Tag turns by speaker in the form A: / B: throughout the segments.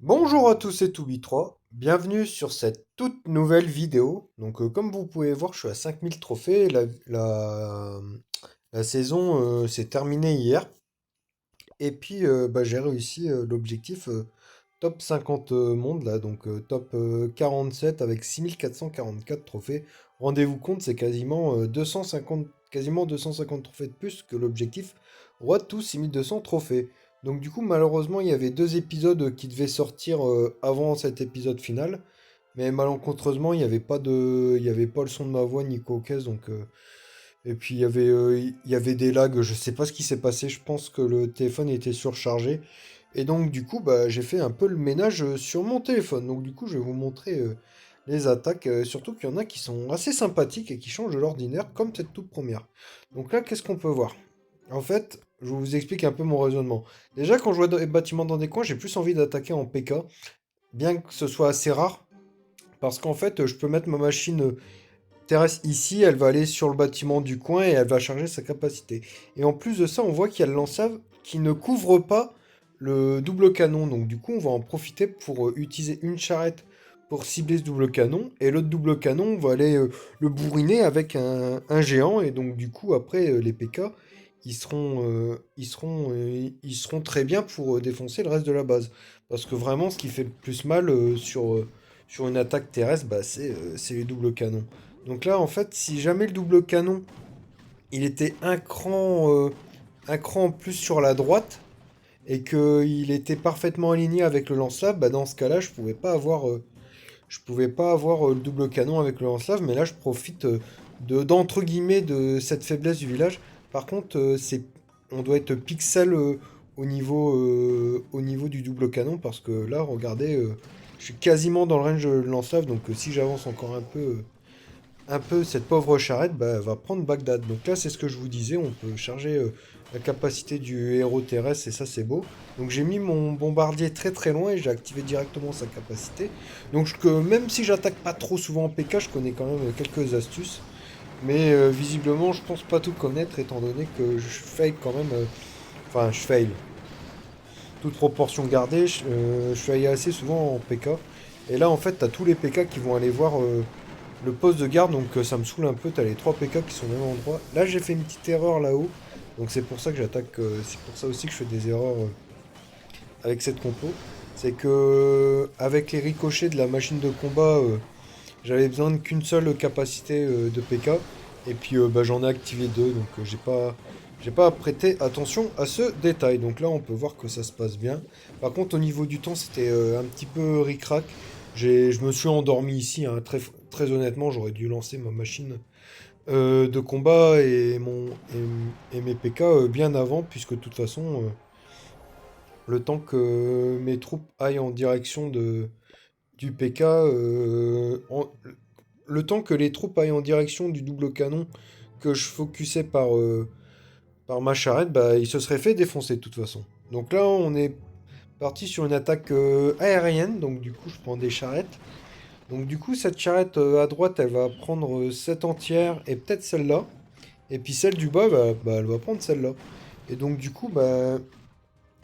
A: Bonjour à tous et tous 3 bienvenue sur cette toute nouvelle vidéo. Comme vous pouvez voir, je suis à 5000 trophées. La saison s'est terminée hier. Et puis, j'ai réussi l'objectif top 50 monde, là, top 47 avec 6444 trophées. Rendez-vous compte, c'est quasiment 250 trophées de plus que l'objectif Roi de tous 6200 trophées. Donc du coup, malheureusement, il y avait deux épisodes qui devaient sortir avant cet épisode final. Mais malencontreusement, il y avait pas le son de ma voix ni quoi aux caisses, et puis il y avait des lags, je sais pas ce qui s'est passé, je pense que le téléphone était surchargé. Et donc du coup, j'ai fait un peu le ménage sur mon téléphone. Donc du coup, je vais vous montrer les attaques, surtout qu'il y en a qui sont assez sympathiques et qui changent de l'ordinaire, comme cette toute première. Donc là, qu'est-ce qu'on peut voir? En fait, je vous explique un peu mon raisonnement. Déjà, quand je vois des bâtiments dans des coins, j'ai plus envie d'attaquer en PK, bien que ce soit assez rare, parce qu'en fait, je peux mettre ma machine terrestre ici, elle va aller sur le bâtiment du coin et elle va charger sa capacité. Et en plus de ça, on voit qu'il y a le lance-lave qui ne couvre pas le double canon. Donc du coup, on va en profiter pour utiliser une charrette pour cibler ce double canon. Et l'autre double canon, on va aller le bourriner avec un géant. Et donc du coup, après, les PK, ils seront très bien pour défoncer le reste de la base. Parce que vraiment, ce qui fait le plus mal sur une attaque terrestre, c'est les doubles canons. Donc là, en fait, si jamais le double canon, il était un cran en plus sur la droite, et qu'il était parfaitement aligné avec le lance-lave, dans ce cas-là, je pouvais pas avoir le double canon avec le lance-lave, mais là, je profite d'entre guillemets, de cette faiblesse du village. Par contre, on doit être pixel au niveau du double canon, parce que là, regardez, je suis quasiment dans le range de lance-lave, si j'avance encore un peu, cette pauvre charrette elle va prendre Bagdad. Donc là, c'est ce que je vous disais, on peut charger la capacité du héros terrestre et ça, c'est beau. Donc j'ai mis mon bombardier très très loin et j'ai activé directement sa capacité. Même si j'attaque pas trop souvent en PK, je connais quand même quelques astuces. Mais visiblement, je pense pas tout connaître étant donné que je fail quand même. Enfin, je fail. Toute proportion gardée, je fail assez souvent en PK. Et là, en fait, t'as tous les PK qui vont aller voir le poste de garde, ça me saoule un peu, t'as les 3 PK qui sont au même endroit. Là j'ai fait une petite erreur là-haut, donc c'est pour ça que j'attaque, c'est pour ça aussi que je fais des erreurs avec cette compo. C'est que avec les ricochets de la machine de combat, j'avais besoin qu'une seule capacité de PK, et puis j'en ai activé deux, j'ai pas prêté attention à ce détail. Donc là on peut voir que ça se passe bien. Par contre au niveau du temps c'était un petit peu ric-rac. Je me suis endormi ici, hein, très honnêtement, j'aurais dû lancer ma machine de combat et mes PK bien avant, puisque de toute façon, le temps que mes troupes aillent en direction du PK, le temps que les troupes aillent en direction du double canon que je focusais par ma charrette, il se serait fait défoncer de toute façon. Donc là, on est parti sur une attaque aérienne, donc du coup, je prends des charrettes. Donc du coup, cette charrette à droite, elle va prendre cette entière et peut-être celle-là. Et puis celle du bas, elle va prendre celle-là. Et donc du coup,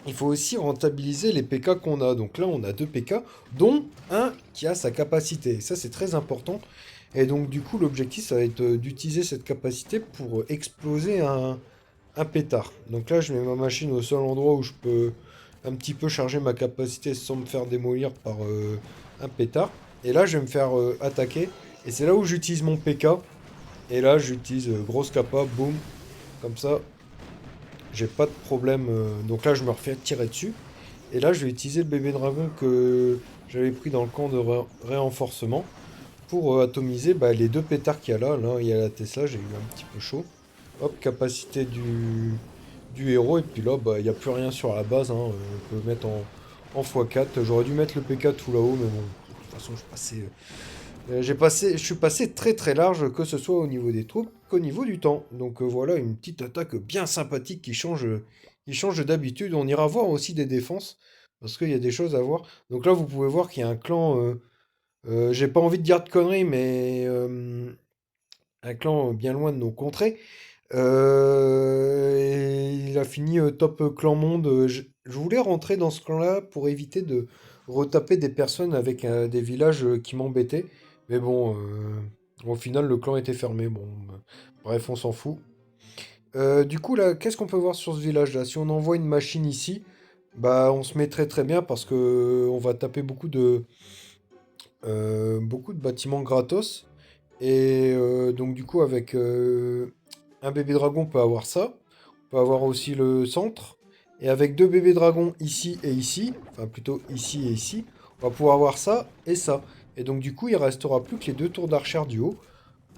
A: il faut aussi rentabiliser les PK qu'on a. Donc là, on a deux PK, dont un qui a sa capacité. Ça, c'est très important. Et donc du coup, l'objectif, ça va être d'utiliser cette capacité pour exploser un pétard. Donc là, je mets ma machine au seul endroit où je peux un petit peu charger ma capacité sans me faire démolir par un pétard. Et là, je vais me faire attaquer. Et c'est là où j'utilise mon PK. Et là, j'utilise grosse capa, boum, comme ça. J'ai pas de problème. Donc là, je me refais tirer dessus. Et là, je vais utiliser le bébé dragon que j'avais pris dans le camp de réenforcement pour atomiser les deux pétards qu'il y a là. Là, il y a la Tesla, j'ai eu un petit peu chaud. Hop, capacité du héros. Et puis là, il n'y a plus rien sur la base, hein. On peut mettre en x4. J'aurais dû mettre le PK tout là-haut, mais bon, de toute façon, je suis passé très très large, que ce soit au niveau des troupes qu'au niveau du temps. Voilà une petite attaque bien sympathique qui change d'habitude. On ira voir aussi des défenses, parce qu'il y a des choses à voir. Donc là, vous pouvez voir qu'il y a un clan, j'ai pas envie de dire de conneries, mais un clan bien loin de nos contrées. Et il a fini top clan monde. Je voulais rentrer dans ce clan-là pour éviter retaper des personnes avec des villages qui m'embêtaient. Mais bon, au final, le clan était fermé. Bon, bref, on s'en fout. Du coup, là, qu'est-ce qu'on peut voir sur ce village-là? Si on envoie une machine ici, bah, on se met très très bien parce que on va taper beaucoup de bâtiments gratos. Et donc, du coup, avec un bébé dragon, on peut avoir ça. On peut avoir aussi le centre. Et avec deux bébés dragons ici et ici, enfin plutôt ici et ici, on va pouvoir avoir ça et ça. Et donc, du coup, il restera plus que les deux tours d'archère du haut.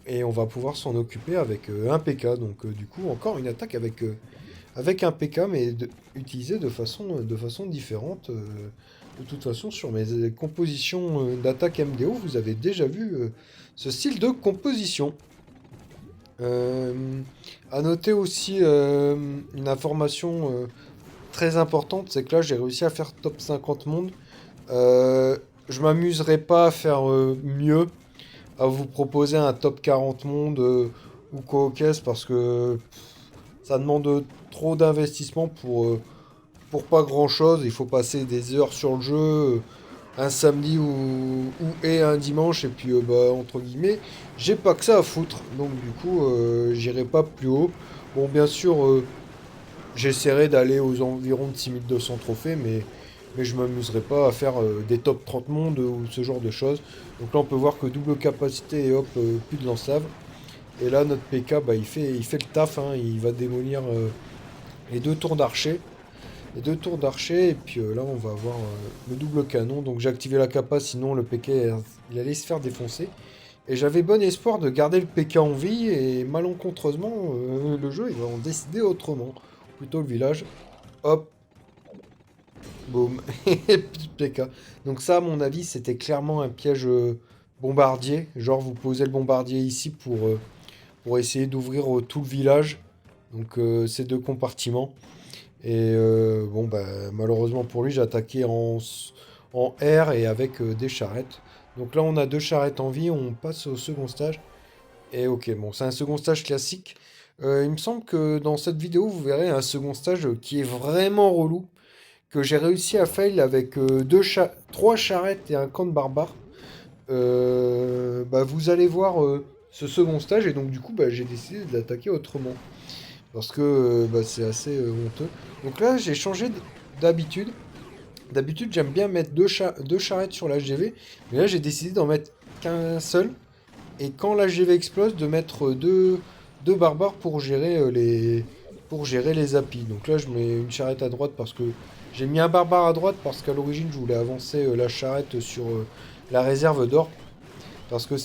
A: Et on va pouvoir s'en occuper avec un PK. Donc, du coup, encore une attaque avec un PK, mais utilisé de façon différente. De toute façon, sur mes compositions d'attaque MDO, vous avez déjà vu ce style de composition. Euh, à noter aussi une information très importante, c'est que là, j'ai réussi à faire top 50 monde. Je m'amuserai pas à faire mieux, à vous proposer un top 40 monde ou quoi au caisse, parce que ça demande trop d'investissement pour pas grand chose. Il faut passer des heures sur le jeu, un samedi ou un dimanche, et puis bah, entre guillemets, j'ai pas que ça à foutre. Donc du coup, j'irai pas plus haut. Bon, bien sûr, j'essaierai d'aller aux environs de 6200 trophées, mais je m'amuserai pas à faire des top 30 mondes ou ce genre de choses. Donc là, on peut voir que double capacité et hop, plus de lance-lave. Et là, notre PK, bah, il fait le taf, hein. Il va démolir les deux tours d'archer. Les deux tours d'archer, et puis là, on va avoir le double canon. Donc j'ai activé la capa, sinon le PK, il allait se faire défoncer. Et j'avais bon espoir de garder le PK en vie, et malencontreusement, le jeu, il va en décider autrement. Plutôt le village. Hop, boum, et puis PK. Donc ça, à mon avis, c'était clairement un piège bombardier. Genre, vous posez le bombardier ici pour essayer d'ouvrir tout le village. Donc ces deux compartiments. Et bon, bah, malheureusement pour lui, j'ai attaqué en R et avec des charrettes. Donc là, on a deux charrettes en vie, on passe au second stage. Et ok, bon, c'est un second stage classique. Il me semble que dans cette vidéo, vous verrez un second stage qui est vraiment relou, que j'ai réussi à fail avec trois charrettes et un camp de barbares. Bah, vous allez voir ce second stage, et donc du coup, bah, j'ai décidé de l'attaquer autrement. Parce que bah, c'est assez honteux. Donc là, j'ai changé d'habitude. D'habitude, j'aime bien mettre deux charrettes sur l'HGV. Mais là, j'ai décidé d'en mettre qu'un seul. Et quand l'HGV explose, de mettre deux barbares pour gérer les applis. Donc là, je mets une charrette à droite parce que j'ai mis un barbare à droite parce qu'à l'origine, je voulais avancer la charrette sur la réserve d'or. Parce que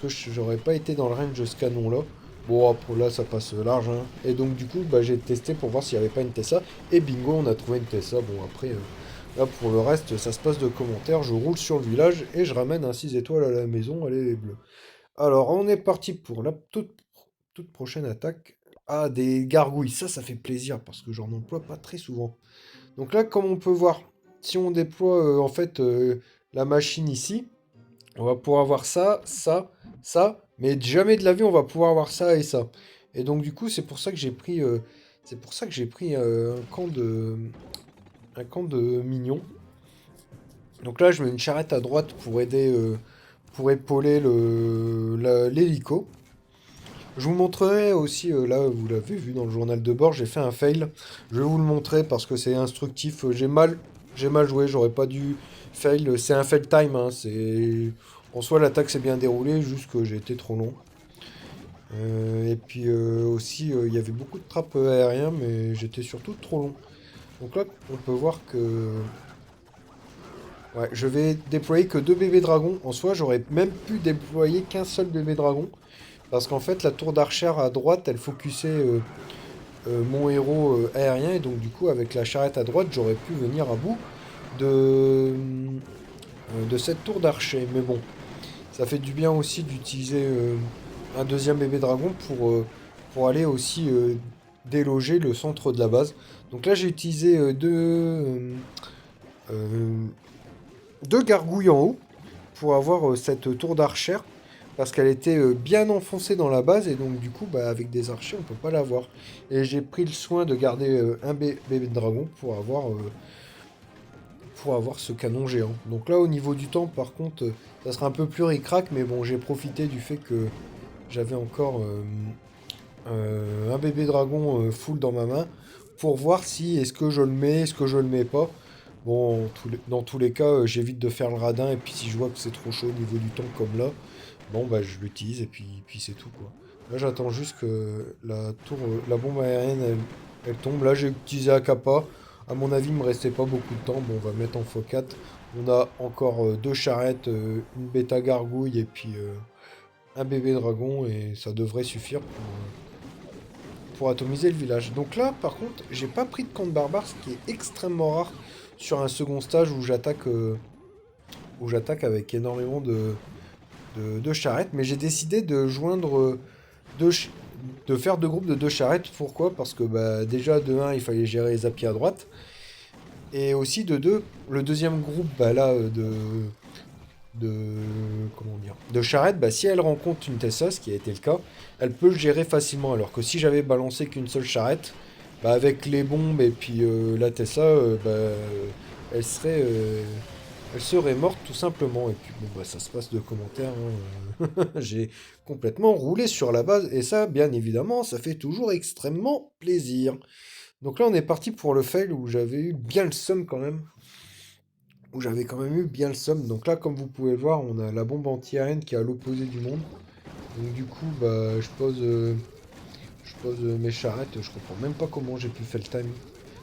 A: j'aurais pas été dans le range de ce canon-là. Bon, après, là, ça passe large, hein. Et donc, du coup, bah, j'ai testé pour voir s'il n'y avait pas une Tessa. Et bingo, on a trouvé une Tessa. Bon, après, là, pour le reste, ça se passe de commentaires. Je roule sur le village et je ramène un 6 étoiles à la maison. Allez, les bleus. Alors, on est parti pour la toute prochaine attaque. Ah, des gargouilles. Ça fait plaisir parce que j'en emploie pas très souvent. Donc là, comme on peut voir, si on déploie en fait la machine ici, on va pouvoir avoir ça, ça, ça, mais jamais de la vie on va pouvoir avoir ça et ça. Et donc du coup, c'est pour ça que j'ai pris un camp de mignons. Donc là, je mets une charrette à droite pour aider, pour épauler l'hélico. Je vous montrerai aussi, là, vous l'avez vu dans le journal de bord, j'ai fait un fail. Je vais vous le montrer parce que c'est instructif. J'ai mal joué, j'aurais pas dû fail. C'est un fail time, hein, En soi, l'attaque s'est bien déroulée, juste que j'ai été trop long. Et puis aussi, il y avait beaucoup de trappes aériens, mais j'étais surtout trop long. Donc là, on peut voir que... Ouais, je vais déployer que deux bébés dragons. En soi, j'aurais même pu déployer qu'un seul bébé dragon. Parce qu'en fait, la tour d'archère à droite, elle focusait mon héros aérien. Et donc, du coup, avec la charrette à droite, j'aurais pu venir à bout de cette tour d'archer. Mais bon, ça fait du bien aussi d'utiliser un deuxième bébé dragon pour aller aussi déloger le centre de la base. Donc là, j'ai utilisé euh, deux gargouilles en haut pour avoir cette tour d'archère. Parce qu'elle était bien enfoncée dans la base, et donc du coup, bah, avec des archers, on peut pas l'avoir. Et j'ai pris le soin de garder un bébé de dragon pour avoir ce canon géant. Donc là, au niveau du temps, par contre, ça sera un peu plus ric-rac, mais bon, j'ai profité du fait que j'avais encore un bébé dragon full dans ma main pour voir si est-ce que je le mets, est-ce que je le mets pas. Bon, dans tous les cas, j'évite de faire le radin, et puis si je vois que c'est trop chaud au niveau du temps comme là, bon bah je l'utilise et puis c'est tout quoi. Là j'attends juste que la bombe aérienne elle tombe. Là j'ai utilisé Akapa. À mon avis il me restait pas beaucoup de temps. Bon on va mettre en x4. On a encore deux charrettes, une bêta gargouille et puis un bébé dragon et ça devrait suffire pour atomiser le village. Donc là par contre j'ai pas pris de camp de barbares, ce qui est extrêmement rare sur un second stage où j'attaque avec énormément de charrettes, mais j'ai décidé de joindre deux ch- de faire deux groupes de deux charrettes. Pourquoi? Parce que bah, déjà de un il fallait gérer les appuis à droite, et aussi de deux, le deuxième groupe bah, là de comment dire, de charrettes, bah, si elle rencontre une Tessa, ce qui a été le cas, elle peut le gérer facilement. Alors que si j'avais balancé qu'une seule charrette, bah, avec les bombes et puis la Tessa, elle serait elle serait morte tout simplement. Et puis bon bah ça se passe de commentaires, hein. J'ai complètement roulé sur la base et ça bien évidemment ça fait toujours extrêmement plaisir. Donc là on est parti pour le fail où j'avais eu bien le seum quand même. Où j'avais quand même eu bien le seum. Donc là comme vous pouvez le voir on a la bombe anti-aérienne qui est à l'opposé du monde. Donc du coup bah je pose mes charrettes. Je comprends même pas comment j'ai pu faire le time.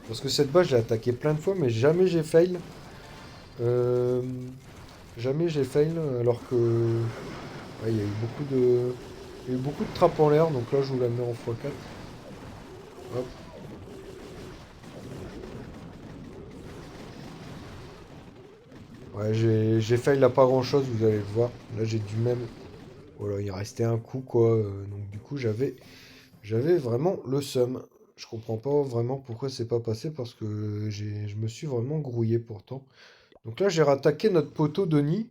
A: Parce que cette base j'ai attaqué plein de fois mais jamais j'ai fail. Euh, Jamais j'ai fail alors que ouais, il y a eu beaucoup de trappes en l'air, donc là je vous la mets en x4. Hop. Ouais, j'ai fail là pas grand chose, vous allez le voir. Là j'ai dû même. Voilà, il restait un coup quoi. Donc du coup j'avais vraiment le seum. Je comprends pas vraiment pourquoi c'est pas passé parce que je me suis vraiment grouillé pourtant. Donc là j'ai rattaqué notre poteau Denis.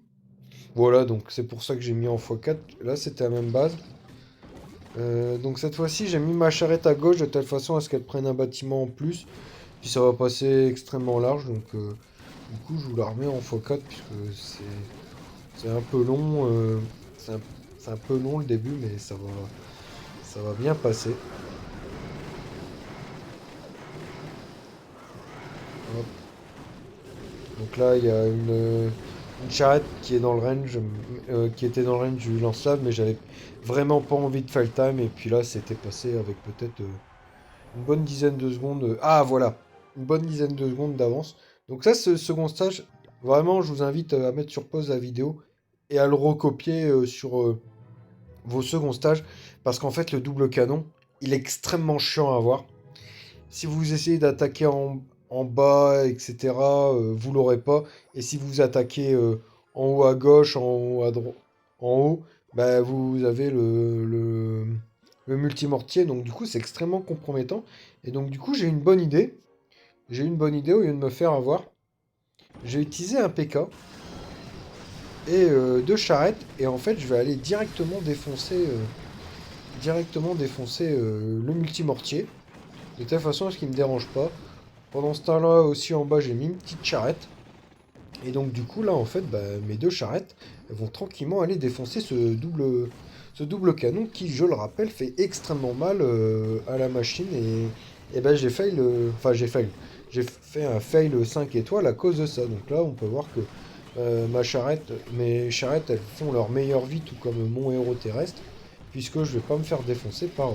A: Voilà, donc c'est pour ça que j'ai mis en x4. Là c'était la même base. Donc cette fois-ci, j'ai mis ma charrette à gauche de telle façon à ce qu'elle prenne un bâtiment en plus. Puis ça va passer extrêmement large. Donc du coup, je vous la remets en x4 puisque c'est un peu long. C'est un peu long le début, mais ça va bien passer. Hop. Donc là, il y a une charrette qui est dans le range, qui était dans le range du lance-lave, mais j'avais vraiment pas envie de faire le time. Et puis là, c'était passé avec peut-être une bonne dizaine de secondes. Ah, voilà. Une bonne dizaine de secondes d'avance. Donc ça, ce second stage, vraiment, je vous invite à mettre sur pause la vidéo et à le recopier sur vos seconds stages. Parce qu'en fait, le double canon, il est extrêmement chiant à avoir. Si vous essayez d'attaquer en bas, etc., vous l'aurez pas. Et si vous attaquez en haut à gauche, en haut à droite, en haut, bah, vous avez le multimortier. Donc du coup, c'est extrêmement compromettant. Et donc du coup, j'ai une bonne idée. J'ai une bonne idée au lieu de me faire avoir. J'ai utilisé un PK et deux charrettes. Et en fait, je vais aller directement défoncer le multimortier. De telle façon à ce qu'il ne me dérange pas. Pendant ce temps-là, aussi en bas, j'ai mis une petite charrette. Et donc, du coup, là, en fait, bah, mes deux charrettes elles vont tranquillement aller défoncer ce double canon qui, je le rappelle, fait extrêmement mal à la machine. Et ben, j'ai fail. Enfin, j'ai fail. J'ai fait un fail 5 étoiles à cause de ça. Donc là, on peut voir que mes charrettes, elles font leur meilleure vie, tout comme mon héros terrestre. Puisque je vais pas me faire défoncer par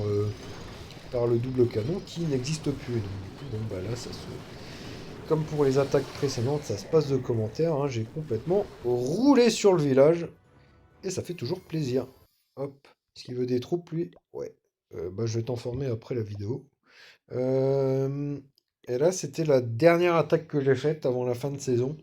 A: le double canon qui n'existe plus. Donc, du coup, bon, bah là, ça se. Comme pour les attaques précédentes, ça se passe de commentaires, hein. J'ai complètement roulé sur le village. Et ça fait toujours plaisir. Hop. Est-ce qu'il veut des troupes, lui? Ouais. Bah, je vais t'informer après la vidéo. Euh, Et là, c'était la dernière attaque que j'ai faite avant la fin de saison.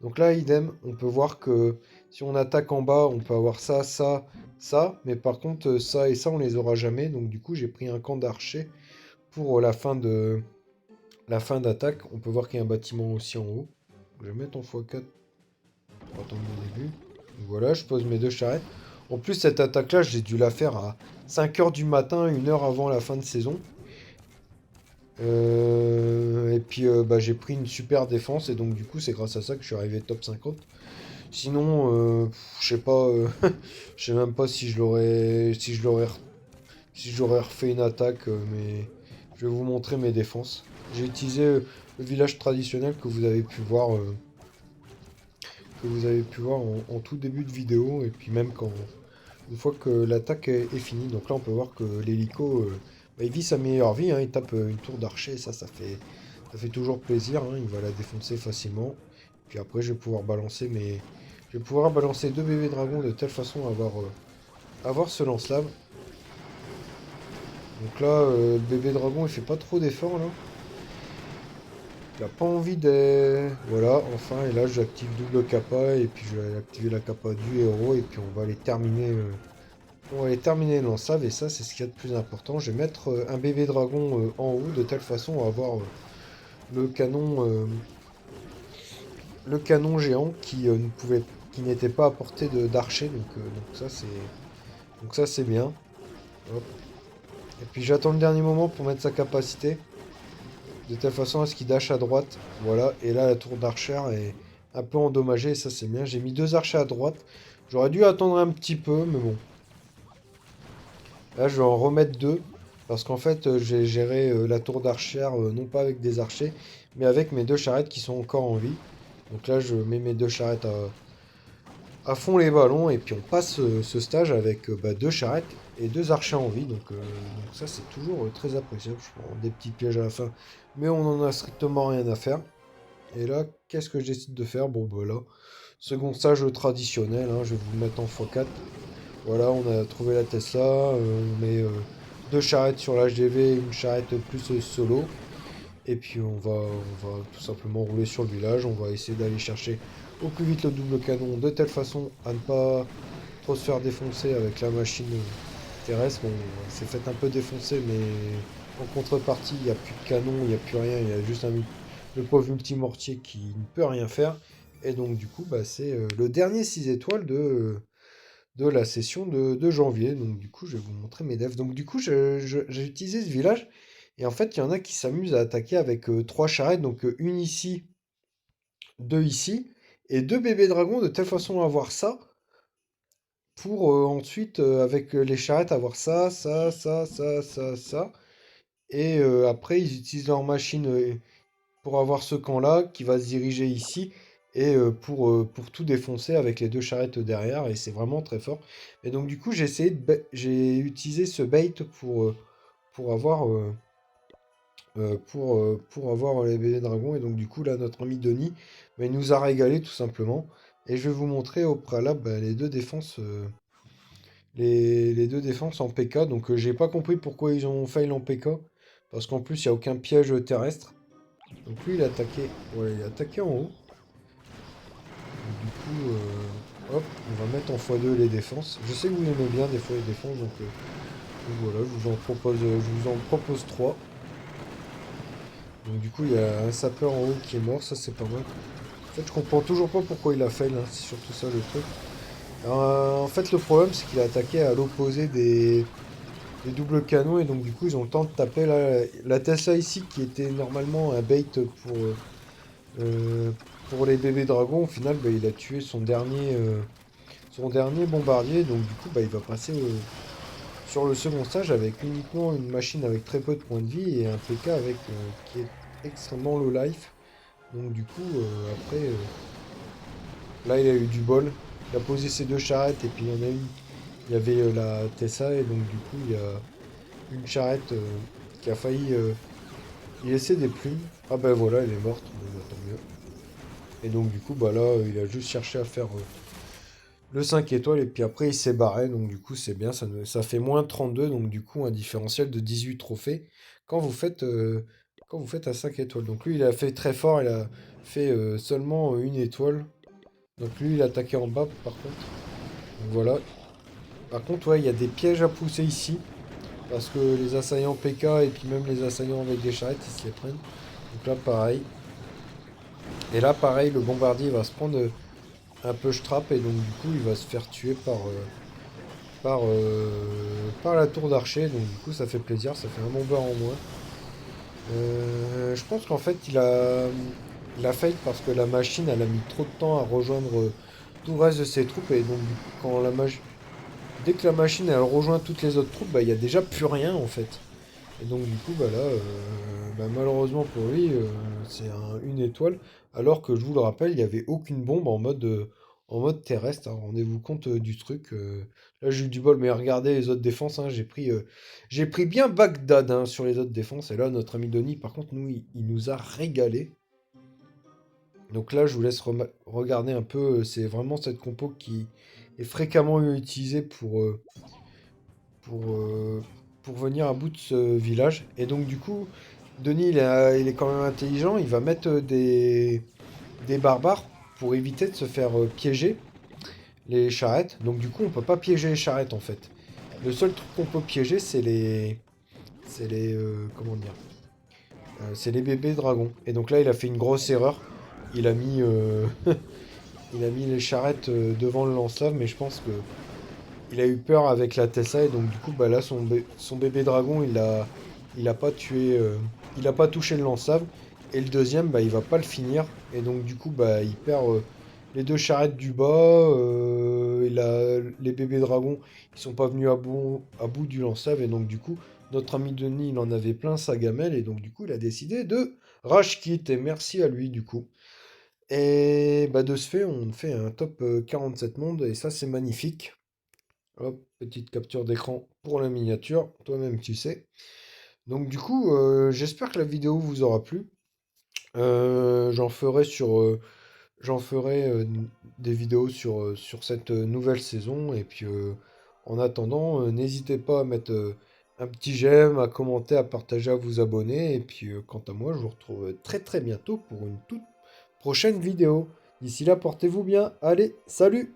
A: Donc là, idem, on peut voir que si on attaque en bas, on peut avoir ça, ça, ça. Mais par contre, ça et ça, on les aura jamais. Donc du coup, j'ai pris un camp d'archers pour la fin d'attaque. On peut voir qu'il y a un bâtiment aussi en haut. Je vais mettre en x4 pour attendre le début. Donc voilà, je pose mes deux charrettes. En plus, cette attaque-là, j'ai dû la faire à 5 heures du matin, 1 heure avant la fin de saison. Et puis bah, j'ai pris une super défense et donc du coup c'est grâce à ça que je suis arrivé top 50. Sinon, je sais pas, je sais même pas si je l'aurais refait une attaque, mais je vais vous montrer mes défenses. J'ai utilisé le village traditionnel que vous avez pu voir en tout début de vidéo et puis même quand une fois que l'attaque est finie. Donc là on peut voir que l'hélico bah, il vit sa meilleure vie, hein, il tape une tour d'archer, ça fait toujours plaisir, hein, il va la défoncer facilement. Puis après je vais pouvoir balancer deux bébés dragons de telle façon à avoir ce lance-lave. Donc là, le bébé dragon il fait pas trop d'efforts là. Il a pas envie de... Voilà, enfin, et là j'active double kappa et puis je vais activer la kappa du héros et puis on va aller terminer, le lance-lave et ça c'est ce qu'il y a de plus important. Je vais mettre un bébé dragon en haut de telle façon à avoir le canon, euh, le canon géant qui n'était pas à portée d'archer donc ça c'est bien. Hop. Et puis j'attends le dernier moment pour mettre sa capacité. De telle façon à ce qu'il dash à droite. Voilà. Et là, la tour d'archer est un peu endommagée. Et ça, c'est bien. J'ai mis deux archers à droite. J'aurais dû attendre un petit peu, mais bon. Là, je vais en remettre deux. Parce qu'en fait, j'ai géré la tour d'archer, non pas avec des archers, mais avec mes deux charrettes qui sont encore en vie. Donc là, je mets mes deux charrettes à fond les ballons. Et puis on passe ce stage avec bah, deux charrettes et deux archers en vie. Donc ça, c'est toujours très appréciable. Je prends des petits pièges à la fin. Mais on en a strictement rien à faire. Et là, qu'est-ce que je décide de faire? Bon, bah là, second stage traditionnel, hein, je vais vous le mettre en x4. Voilà, on a trouvé la Tesla, on met deux charrettes sur l'HDV, une charrette plus solo. Et puis on va tout simplement rouler sur le village, on va essayer d'aller chercher au plus vite le double canon de telle façon à ne pas trop se faire défoncer avec la machine terrestre. Bon, on s'est fait un peu défoncer, mais en contrepartie, il n'y a plus de canon, il n'y a plus rien, il y a juste le pauvre multimortier qui ne peut rien faire. Et donc, du coup, bah, c'est le dernier 6 étoiles de la session de janvier. Donc, du coup, je vais vous montrer mes devs. Donc, du coup, j'ai utilisé ce village. Et en fait, il y en a qui s'amusent à attaquer avec trois charrettes. Donc, une ici, deux ici. Et deux bébés dragons de telle façon à avoir ça pour ensuite, avec les charrettes, avoir ça. Et après, ils utilisent leur machine pour avoir ce camp-là qui va se diriger ici et pour tout défoncer avec les deux charrettes derrière. Et c'est vraiment très fort. Et donc, du coup, j'ai utilisé ce bait pour avoir, pour avoir les bébés dragons. Et donc, du coup, là, notre ami Denis, bah, il nous a régalé tout simplement. Et je vais vous montrer au préalable bah, les deux défenses. Les deux défenses en PK, donc j'ai pas compris pourquoi ils ont fail en PK, parce qu'en plus il n'y a aucun piège terrestre. Donc lui il a attaqué en haut. Donc, du coup, hop, on va mettre en x2 les défenses. Je sais que vous aimez bien des fois les défenses, donc voilà, je vous en propose 3. Donc du coup il y a un sapeur en haut qui est mort, ça c'est pas mal. En fait je comprends toujours pas pourquoi il a fail, hein, c'est surtout ça le truc. En fait le problème c'est qu'il a attaqué à l'opposé des doubles canons et donc du coup ils ont le temps de taper la Tesla ici qui était normalement un bait euh, pour les bébés dragons. Au final bah, il a tué son dernier bombardier donc du coup bah, il va passer sur le second stage avec uniquement une machine avec très peu de points de vie et un PK avec qui est extrêmement low life. Donc du coup après là il a eu du bol. Il a posé ses deux charrettes et puis il y avait la Tesla et donc du coup il y a une charrette qui a failli y laisser des plumes. Ah ben voilà, elle est morte, bon, bah, tant mieux. Et donc du coup, bah là, il a juste cherché à faire le 5 étoiles et puis après il s'est barré. Donc du coup, c'est bien, ça fait moins 32, donc du coup, un différentiel de 18 trophées quand quand vous faites à 5 étoiles. Donc lui, il a fait très fort, il a fait seulement une étoile. Donc lui, il a attaqué en bas par contre. Donc voilà. Par contre, ouais, il y a des pièges à pousser ici. Parce que les assaillants PK et puis même les assaillants avec des charrettes, ils se les prennent. Donc là, pareil. Et là, pareil, le bombardier va se prendre un peu strap et donc du coup, il va se faire tuer par la tour d'archer. Donc du coup, ça fait plaisir, ça fait un bomber en moins. Je pense qu'en fait, il a failli parce que la machine, elle a mis trop de temps à rejoindre tout le reste de ses troupes. Et donc, du coup, dès que la machine, elle rejoint toutes les autres troupes, bah, il y a déjà plus rien, en fait. Et donc, du coup, bah là, bah, malheureusement pour lui, c'est une étoile. Alors que, je vous le rappelle, il n'y avait aucune bombe en mode terrestre, hein. Rendez-vous compte du truc. Là, j'ai eu du bol, mais regardez les autres défenses, hein, j'ai pris bien Bagdad, hein, sur les autres défenses. Et là, notre ami Denis, par contre, il nous a régalé. Donc là, je vous laisse regarder un peu. C'est vraiment cette compo qui est fréquemment utilisée pour, pour venir à bout de ce village. Et donc, du coup, Denis, il est quand même intelligent. Il va mettre des barbares pour éviter de se faire piéger les charrettes. Donc, du coup, on peut pas piéger les charrettes en fait. Le seul truc qu'on peut piéger, comment dire, c'est les bébés dragons. Et donc là, il a fait une grosse erreur. Il a mis, il a mis les charrettes devant le lance-flamme, mais je pense que il a eu peur avec la Tessa et donc du coup bah là son bébé dragon il a pas tué il a pas touché le lance-flamme et le deuxième bah il va pas le finir et donc du coup bah il perd les deux charrettes du bas les bébés dragons ils sont pas venus à bout du lance-flamme et donc du coup notre ami Denis il en avait plein sa gamelle et donc du coup il a décidé de rage quit et merci à lui du coup et bah de ce fait on fait un top 47 monde et ça c'est magnifique. Hop, petite capture d'écran pour la miniature, toi-même tu sais. Donc du coup, j'espère que la vidéo vous aura plu. J'en ferai des vidéos sur cette nouvelle saison. Et puis en attendant, n'hésitez pas à mettre un petit j'aime, à commenter, à partager, à vous abonner. Et puis quant à moi, je vous retrouve très très bientôt pour une toute prochaine vidéo. D'ici là, portez-vous bien. Allez, salut!